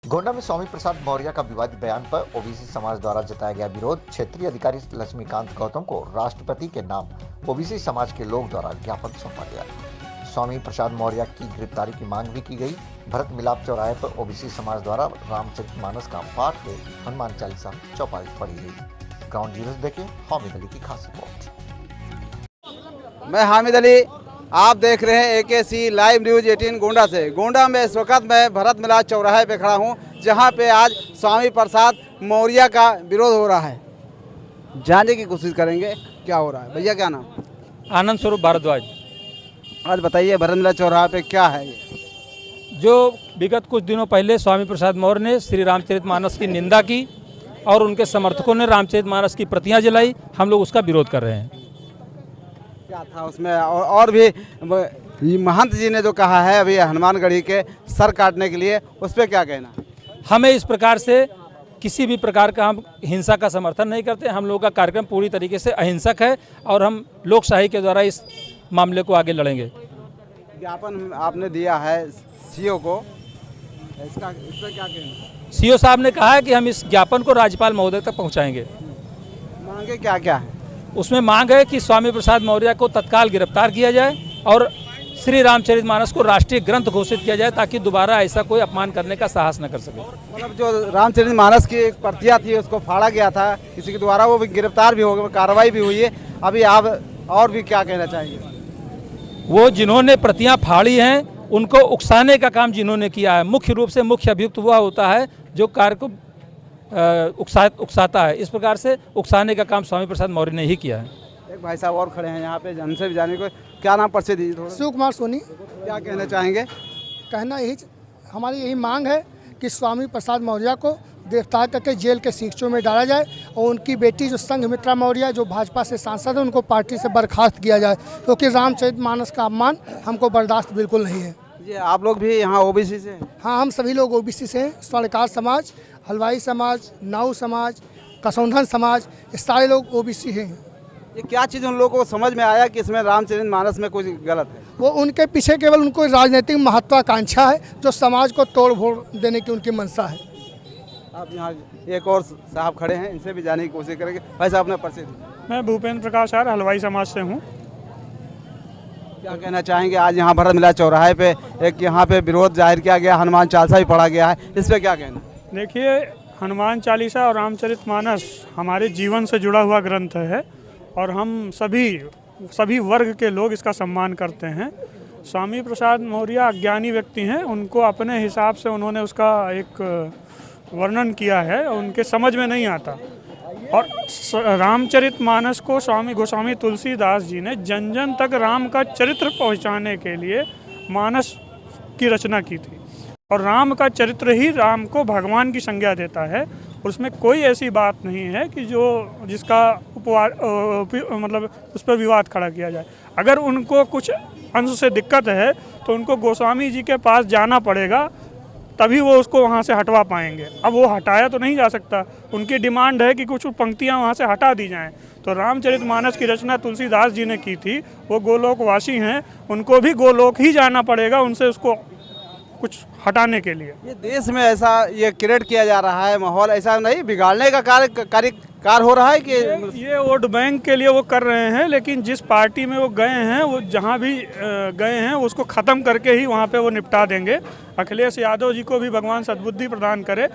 गोंडा में स्वामी प्रसाद मौर्य का विवादित बयान पर ओबीसी समाज द्वारा जताया गया विरोध। क्षेत्रीय अधिकारी लक्ष्मीकांत गौतम को राष्ट्रपति के नाम ओबीसी समाज के लोग द्वारा ज्ञापन सौंपा गया। स्वामी प्रसाद मौर्य की गिरफ्तारी की मांग भी की गई। भरत मिलाप चौराहे पर ओबीसी समाज द्वारा रामचरितमानस का पाठ व हनुमान चालीसा चौपाई पढ़ी गई। ग्राउंड जीरो से देखें हामिद अली की खास रिपोर्ट। मैं हामिद अली, आप देख रहे हैं AKC लाइव न्यूज 18 गोंडा से। गोंडा में इस वक्त मैं भरत मिलाप चौराहे पे खड़ा हूं, जहां पे आज स्वामी प्रसाद मौर्य का विरोध हो रहा है। जानने की कोशिश करेंगे क्या हो रहा है। भैया क्या नाम? आनंद स्वरूप भारद्वाज। आज बताइए भरत मिलाप चौराहे पे क्या है ये? जो विगत कुछ दिनों पहले स्वामी प्रसाद मौर्य ने श्री रामचरितमानस की निंदा की और उनके समर्थकों ने रामचरितमानस की प्रतियां जलाई, हम लोग उसका विरोध कर रहे हैं। क्या था उसमें? और भी महंत जी ने जो कहा है अभी हनुमानगढ़ी के सर काटने के लिए, उस पर क्या कहना? हमें इस प्रकार से किसी भी प्रकार का हम हिंसा का समर्थन नहीं करते। हम लोगों का कार्यक्रम पूरी तरीके से अहिंसक है और हम लोकशाही के द्वारा इस मामले को आगे लड़ेंगे। ज्ञापन आपने दिया है CO को, इस पर क्या कहना? CO साहब ने कहा है कि हम इस ज्ञापन को राज्यपाल महोदय तक पहुंचाएंगे। मांगे क्या क्या है? उसमें मांग है कि स्वामी प्रसाद मौर्य को तत्काल गिरफ्तार किया जाए और श्री रामचरितमानस को राष्ट्रीय ग्रंथ घोषित किया जाए, ताकि दोबारा ऐसा कोई अपमान करने का साहस न कर सके। मतलब जो रामचरितमानस की एक प्रतियां थी उसको फाड़ा गया था किसी के द्वारा, वो भी गिरफ्तार भी हो गए, कार्रवाई भी हुई है। अभी आप और भी क्या कहना चाहेंगे? वो जिन्होंने प्रतियां फाड़ी हैं उनको उकसाने का काम जिन्होंने किया है, मुख्य रूप से मुख्य अभियुक्त वह होता है जो कार्य को उकसाता है। इस प्रकार से उकसाने का काम स्वामी प्रसाद मौर्य ने ही किया है। एक भाई साहब और खड़े हैं यहाँ पे, हमसे भी जाने को। क्या नाम परिचय दीजिए थोड़ा। शिव कुमार सोनी। क्या कहना चाहेंगे? कहना हमारी यही मांग है कि स्वामी प्रसाद मौर्य को गिरफ्तार करके जेल के सीखचों में डाला जाए और उनकी बेटी जो संघमित्रा मौर्य जो भाजपा से सांसद है उनको पार्टी से बर्खास्त किया जाए, क्योंकि रामचरितमानस का अपमान हमको बर्दाश्त बिल्कुल नहीं है। ये आप लोग भी यहाँ OBC से? हाँ, हम सभी लोग OBC से हैं। स्वर्णकार समाज, हलवाई समाज, नाऊ समाज, कसौंधन समाज, ये सारे लोग OBC हैं। ये क्या चीज़ उन लोगों को समझ में आया कि इसमें रामचरितमानस में कुछ गलत है? वो उनके पीछे केवल उनको राजनीतिक महत्वाकांक्षा है, जो समाज को तोड़ फोड़ देने की उनकी मंशा है। आप यहाँ एक और साहब खड़े हैं, इनसे भी जाने की कोशिश करेंगे। भाई साहब अपना परिचय दीजिए। मैं भूपेंद्र प्रकाश आर हलवाई समाज से हूँ। क्या कहना चाहेंगे? आज यहाँ भरत मिलाप चौराहे पे एक यहाँ पे विरोध जाहिर किया गया, हनुमान चालीसा भी पढ़ा गया है, इस पर क्या कहना? देखिए, हनुमान चालीसा और रामचरितमानस हमारे जीवन से जुड़ा हुआ ग्रंथ है और हम सभी वर्ग के लोग इसका सम्मान करते हैं। स्वामी प्रसाद मौर्य अज्ञानी व्यक्ति हैं, उनको अपने हिसाब से उन्होंने उसका एक वर्णन किया है, उनके समझ में नहीं आता। और रामचरितमानस को स्वामी गोस्वामी तुलसीदास जी ने जन जन तक राम का चरित्र पहुंचाने के लिए मानस की रचना की थी, और राम का चरित्र ही राम को भगवान की संज्ञा देता है। उसमें कोई ऐसी बात नहीं है कि जिसका मतलब उस पर विवाद खड़ा किया जाए। अगर उनको कुछ अंश से दिक्कत है तो उनको गोस्वामी जी के पास जाना पड़ेगा, तभी वो उसको वहाँ से हटवा पाएंगे। अब वो हटाया तो नहीं जा सकता, उनकी डिमांड है कि कुछ पंक्तियाँ वहाँ से हटा दी जाएं। तो रामचरितमानस की रचना तुलसीदास जी ने की थी, वो गोलोकवासी हैं, उनको भी गोलोक ही जाना पड़ेगा उनसे उसको कुछ हटाने के लिए। ये देश में ऐसा ये क्रिएट किया जा रहा है माहौल, ऐसा नहीं बिगाड़ने का कार्य हो रहा है कि ये वोट बैंक के लिए वो कर रहे हैं, लेकिन जिस पार्टी में वो गए हैं, वो जहाँ भी गए हैं उसको ख़त्म करके ही वहाँ पे वो निपटा देंगे। अखिलेश यादव जी को भी भगवान सद्बुद्धि प्रदान करे।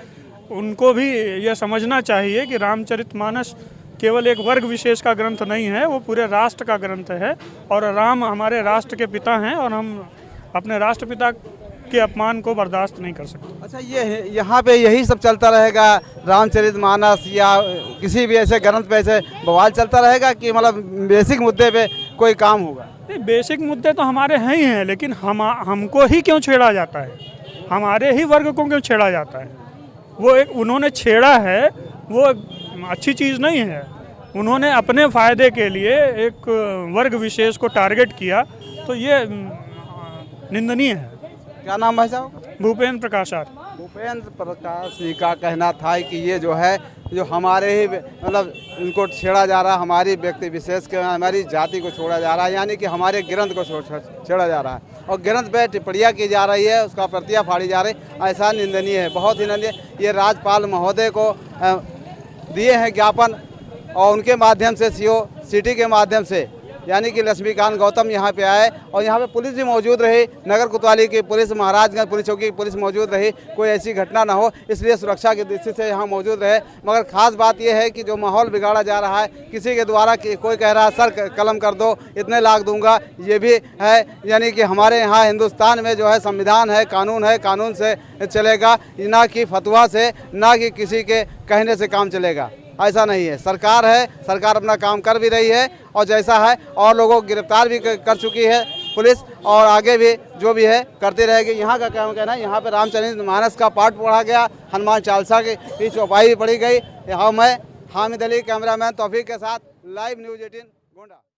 उनको भी ये समझना चाहिए कि रामचरितमानस केवल एक वर्ग विशेष का ग्रंथ नहीं है, वो पूरे राष्ट्र का ग्रंथ है और राम हमारे राष्ट्र के पिता हैं और हम अपने राष्ट्रपिता के अपमान को बर्दाश्त नहीं कर सकते। अच्छा, ये यहाँ पे यही सब चलता रहेगा, रामचरितमानस या किसी भी ऐसे ग्रंथ पे ऐसे बवाल चलता रहेगा कि मतलब बेसिक मुद्दे पे कोई काम होगा? बेसिक मुद्दे तो हमारे हैं ही हैं, लेकिन हमको ही क्यों छेड़ा जाता है? हमारे ही वर्ग को क्यों छेड़ा जाता है? वो एक उन्होंने छेड़ा है, वो अच्छी चीज़ नहीं है। उन्होंने अपने फ़ायदे के लिए एक वर्ग विशेष को टारगेट किया, तो ये निंदनीय है। क्या नाम भाई साहब? भूपेंद्र प्रकाश आर। भूपेंद्र प्रकाश जी का कहना था कि ये जो है जो हमारे ही मतलब इनको छेड़ा जा रहा है, हमारी व्यक्ति विशेष के हमारी जाति को छोड़ा जा रहा है, यानी कि हमारे ग्रंथ को छेड़ा जा रहा है और ग्रंथ पे टिप्पणियाँ की जा रही है, उसका प्रतियाँ फाड़ी जा रही, ऐसा निंदनीय है, बहुत ही निंदनीय। ये राज्यपाल महोदय को दिए हैं ज्ञापन और उनके माध्यम से सीओ सिटी के माध्यम से यानी कि लक्ष्मीकांत गौतम यहाँ पे आए और यहाँ पे पुलिस भी मौजूद रही, नगर कोतवाली की पुलिस, महाराजगंज पुलिस चौकी की पुलिस मौजूद रही, कोई ऐसी घटना ना हो इसलिए सुरक्षा की दृष्टि से यहाँ मौजूद रहे। मगर खास बात यह है कि जो माहौल बिगाड़ा जा रहा है, किसी के द्वारा कोई कह रहा है सर कलम कर दो, इतने लाख दूंगा, ये भी है। यानी कि हमारे यहाँ हिंदुस्तान में जो है संविधान है, कानून से चलेगा, ना कि फतवा से, ना कि किसी के कहने से काम चलेगा, ऐसा नहीं है। सरकार है, सरकार अपना काम कर भी रही है और जैसा है और लोगों को गिरफ्तार भी कर चुकी है पुलिस और आगे भी जो भी है करती रहेगी। यहाँ का क्या कहना है, यहाँ पे रामचरितमानस का पाठ पढ़ा गया, हनुमान चालीसा की चौपाई भी पढ़ी गई। यहाँ मैं हामिद अली, कैमरामैन तौफीक के साथ, लाइव न्यूज़ 18 गोंडा।